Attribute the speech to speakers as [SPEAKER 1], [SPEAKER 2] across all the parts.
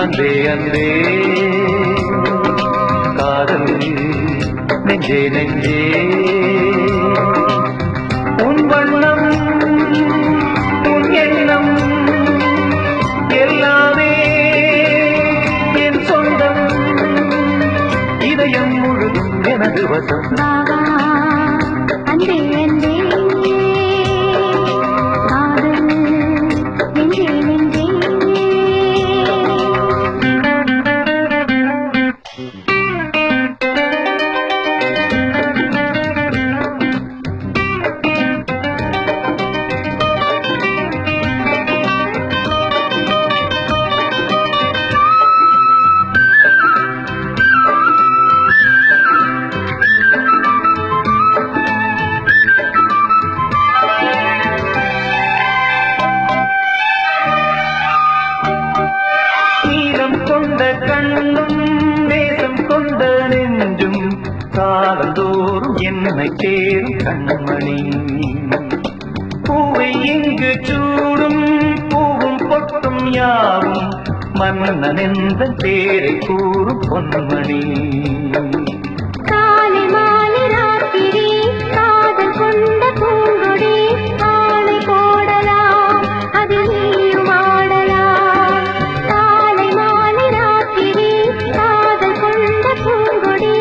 [SPEAKER 1] அன்பே அன்பே காதல் நெஞ்சே நெஞ்சே உன் வண்ணம் உன் எண்ணம் எல்லாமே என் சொந்தம் இதயம் முழுதும் எனது வசம்
[SPEAKER 2] அன்பே அன்பே காதல் நெஞ்சே நெஞ்சே
[SPEAKER 1] கொண்ட கண்ணும் நேசம் கொண்ட நெஞ்சும் காலந்தோறும் என்னை சேரும் கண்மணி பூவை இங்கு சூடும் பூவும் பொட்டும் யாரும் மன்னன் என்ற பேரை கூறும் பொன்மணி
[SPEAKER 2] காலை மாலை ராத்திரி காதல் கொண்ட பூங்கொடி ஆணை போடலாம் அதில் நீயும் ஆடலாம் காலை மாலை ராத்திரி காதல் கொண்ட பூங்கொடி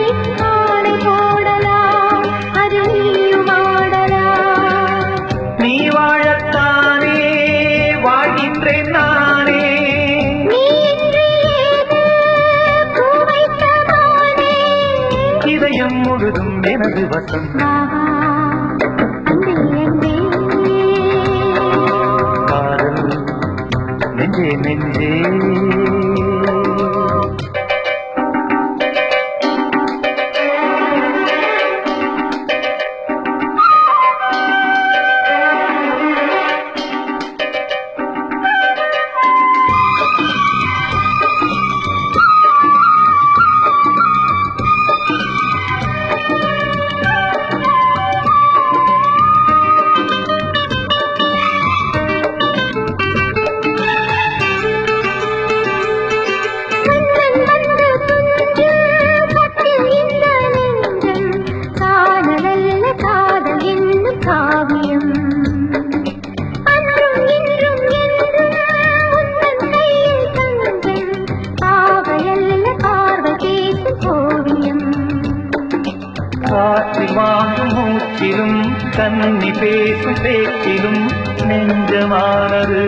[SPEAKER 2] ஆணை போடலாம் அதில் நீயும் ஆடலாம்
[SPEAKER 1] நீ வாழத்தானே வாழ்கின்றேன் நானே
[SPEAKER 2] நீ இன்று ஏது பூ வைத்ததானே
[SPEAKER 1] இதயம் முழுதும் எனது வசம்
[SPEAKER 2] அன்பே அன்பே
[SPEAKER 1] காதல் நெஞ்சே நெஞ்சே காற்றில் வாங்கும் மூச்சிலும் கன்னி பேசும் பேச்சிலும் நெஞ்சமானது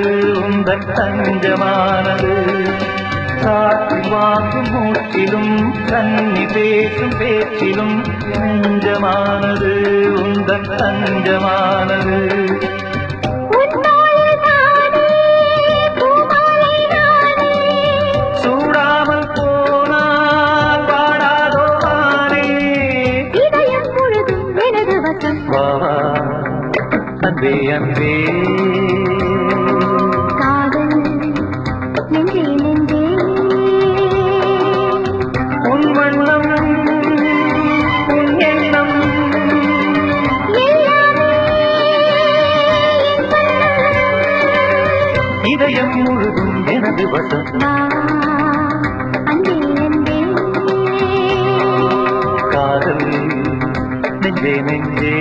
[SPEAKER 1] உந்தன் தஞ்சமானது காற்றில் வாங்கும் மூச்சிலும் கன்னி பேசும் பேச்சிலும் நெஞ்சமானது உந்தன் தஞ்சமானது சூடாமல் போனால் வாடாதோ ஆனே வாவா அன்பே அன்பே
[SPEAKER 2] காதல் நெஞ்சே நெஞ்சே
[SPEAKER 1] உன் வண்ணம் உன் எண்ணம் இதயம் முழுதும் எனது வசம்
[SPEAKER 2] அன்பே அன்பே
[SPEAKER 1] காதல் நெஞ்சே நெஞ்சே